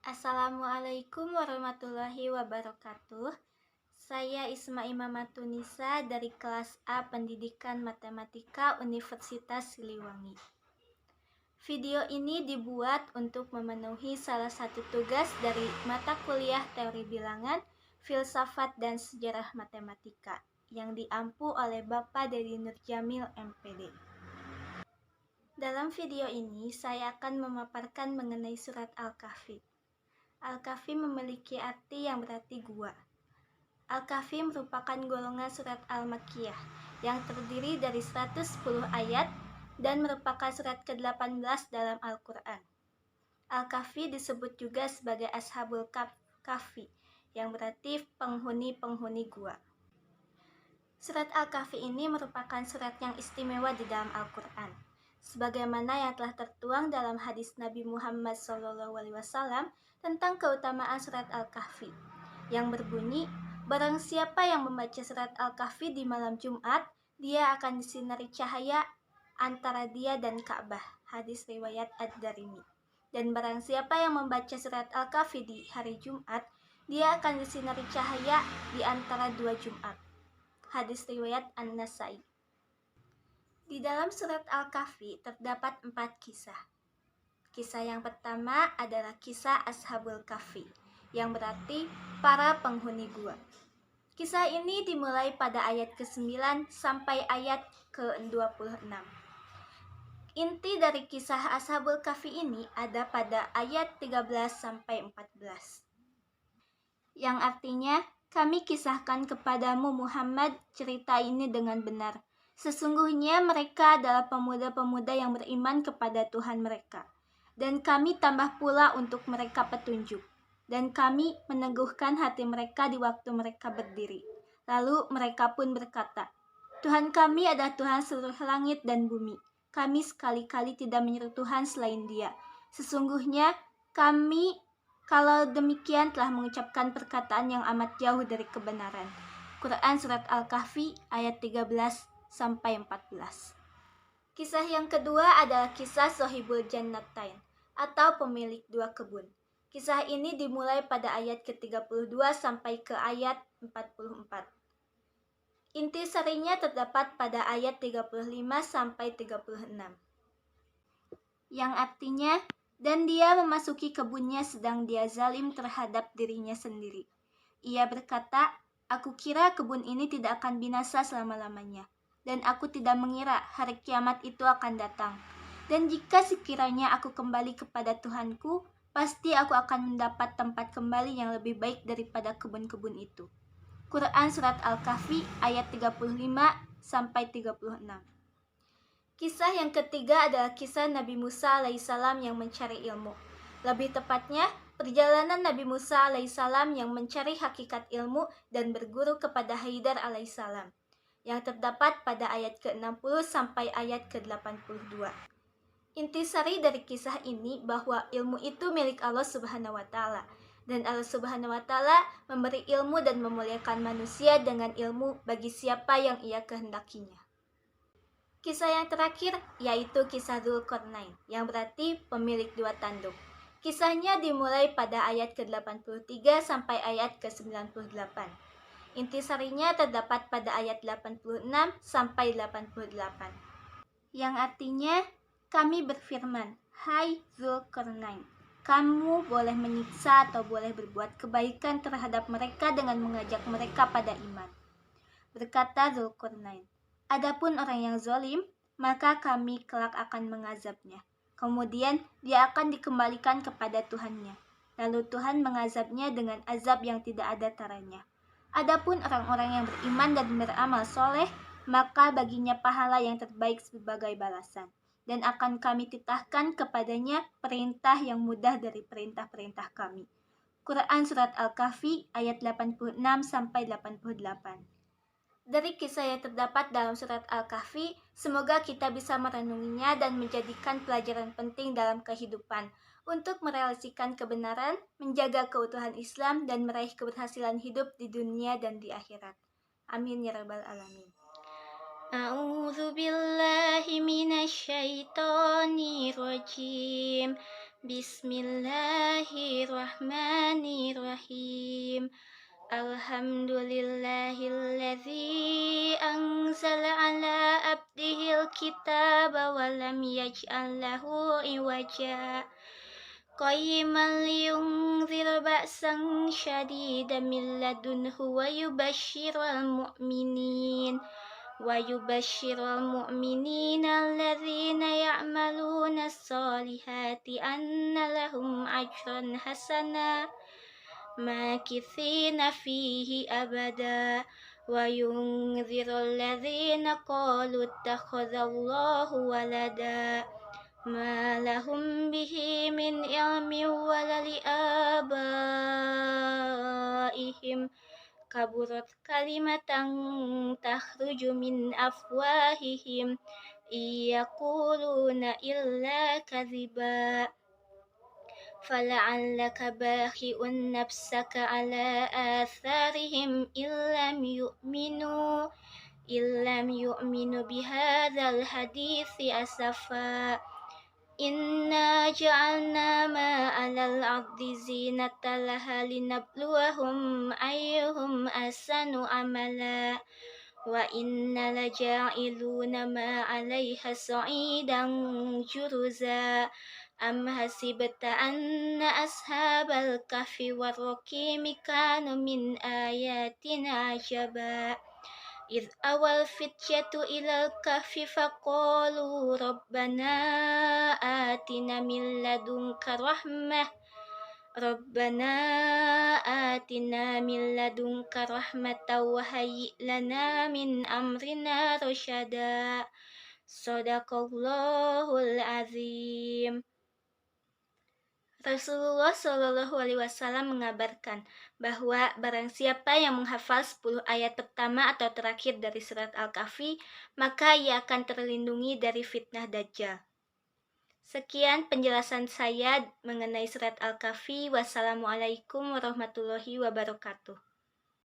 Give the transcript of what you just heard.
Assalamualaikum warahmatullahi wabarakatuh. Saya Isma Imamatunisa dari kelas A Pendidikan Matematika Universitas Siliwangi. Video ini dibuat untuk memenuhi salah satu tugas dari mata kuliah Teori Bilangan, Filsafat dan Sejarah Matematika yang diampu oleh Bapak Dedi Nurjamil MPD. Dalam video ini saya akan memaparkan mengenai surat Al-Kahfi. Al-Kahfi memiliki arti yang berarti gua. Al-Kahfi merupakan golongan surat Al-Makkiyah yang terdiri dari 110 ayat dan merupakan surat ke-18 dalam Al-Quran. Al-Kahfi disebut juga sebagai Ashabul Kahfi yang berarti penghuni-penghuni gua. Surat Al-Kahfi ini merupakan surat yang istimewa di dalam Al-Quran, sebagaimana yang telah tertuang dalam hadis Nabi Muhammad SAW tentang keutamaan surat Al-Kahfi, yang berbunyi, barang siapa yang membaca surat Al-Kahfi di malam Jumat, dia akan disinari cahaya antara dia dan Ka'bah. Hadis riwayat Ad-Darimi. Dan barang siapa yang membaca surat Al-Kahfi di hari Jumat, dia akan disinari cahaya di antara dua Jumat. Hadis riwayat An-Nasai. Di dalam surat Al-Kahfi terdapat 4 kisah. Kisah yang pertama adalah kisah Ashabul Kahfi, yang berarti para penghuni gua. Kisah ini dimulai pada ayat ke-9 sampai ayat ke-26. Inti dari kisah Ashabul Kahfi ini ada pada ayat 13 sampai 14. Yang artinya, kami kisahkan kepadamu Muhammad cerita ini dengan benar. Sesungguhnya mereka adalah pemuda-pemuda yang beriman kepada Tuhan mereka. Dan kami tambah pula untuk mereka petunjuk. Dan kami meneguhkan hati mereka di waktu mereka berdiri. Lalu mereka pun berkata, Tuhan kami adalah Tuhan seluruh langit dan bumi. Kami sekali-kali tidak menyeru Tuhan selain Dia. Sesungguhnya kami kalau demikian telah mengucapkan perkataan yang amat jauh dari kebenaran. Quran Surat Al-Kahfi ayat 13 sampai 14. Kisah yang kedua adalah kisah Sohibul Jannatain atau pemilik dua kebun. Kisah ini dimulai pada ayat ke-32 sampai ke ayat 44. Inti serinya terdapat pada ayat 35 sampai 36. Yang artinya, dan dia memasuki kebunnya sedang dia zalim terhadap dirinya sendiri. Ia berkata, aku kira kebun ini tidak akan binasa selama-lamanya. Dan aku tidak mengira hari kiamat itu akan datang. Dan jika sekiranya aku kembali kepada Tuhanku, pasti aku akan mendapat tempat kembali yang lebih baik daripada kebun-kebun itu. Quran Surat Al-Kahfi ayat 35 sampai 36. Kisah yang ketiga adalah kisah Nabi Musa alaihissalam yang mencari ilmu. Lebih tepatnya, perjalanan Nabi Musa alaihissalam yang mencari hakikat ilmu dan berguru kepada Haidar alaihissalam, yang terdapat pada ayat ke-60 sampai ayat ke-82. Intisari dari kisah ini bahwa ilmu itu milik Allah Subhanahu wa Ta'ala, dan Allah Subhanahu wa Ta'ala memberi ilmu dan memuliakan manusia dengan ilmu bagi siapa yang Ia kehendakinya. Kisah yang terakhir yaitu kisah Dzulqarnain, yang berarti pemilik dua tanduk. Kisahnya dimulai pada ayat ke-83 sampai ayat ke-98. Intisarinya terdapat pada ayat 86 sampai 88. Yang artinya, kami berfirman, hai Dzulqarnain, kamu boleh menyiksa atau boleh berbuat kebaikan terhadap mereka dengan mengajak mereka pada iman. Berkata Dzulqarnain, adapun orang yang zalim, maka kami kelak akan mengazabnya. Kemudian dia akan dikembalikan kepada Tuhannya. Lalu Tuhan mengazabnya dengan azab yang tidak ada taranya. Adapun orang-orang yang beriman dan beramal soleh, maka baginya pahala yang terbaik sebagai balasan. Dan akan kami titahkan kepadanya perintah yang mudah dari perintah-perintah kami. Quran Surat Al-Kahfi ayat 86 sampai 88. Dari kisah yang terdapat dalam surat Al-Kahfi, semoga kita bisa merenunginya dan menjadikan pelajaran penting dalam kehidupan untuk merealisasikan kebenaran, menjaga keutuhan Islam, dan meraih keberhasilan hidup di dunia dan di akhirat. Amin ya rabbal alamin. A'udzu billahi minasy syaithanir rajim. Bismillahirrahmanirrahim. Alhamdulillahilladzi anzala ala abdihil kitaba wa lam yaj'al lahu iwaja. Qayyiman liyunzira ba'san syadidan min ladunhu ويبشر المؤمنين الذين يعملون الصالحات أن لهم أجرا حسنا ماكثين فيه أبدا وينذر الذين قالوا اتخذ الله ولدا ما لهم به من علم ولا لآبائهم kaburat kalimatan takhruju min afwahihim yaquluna illa kadhiba fala'allaka bakhi'un nafsaka ala atharihim illam yu'minu bihadzal hadithi asafa. Inna ja'alna ma 'alal ardi zinatan laha linabluwahum ayyuhum ahsanu amala wa inna laja'iluna ma 'alaiha sa'idan juruza am hasibta anna ashabal kahfi warraqimi kanu min ayatina ajaba. إذ أوى الفتية إلى الكهف فقالوا ربنا آتنا من لدنك رحمة وهيئ لنا من أمرنا رشدا. صدق الله العظيم. Rasulullah Shallallahu Alaihi Wasallam mengabarkan bahwa barang siapa yang menghafal 10 ayat pertama atau terakhir dari surat Al-Kahfi, maka ia akan terlindungi dari fitnah Dajjal. Sekian penjelasan saya mengenai surat Al-Kahfi. Wassalamualaikum warahmatullahi wabarakatuh.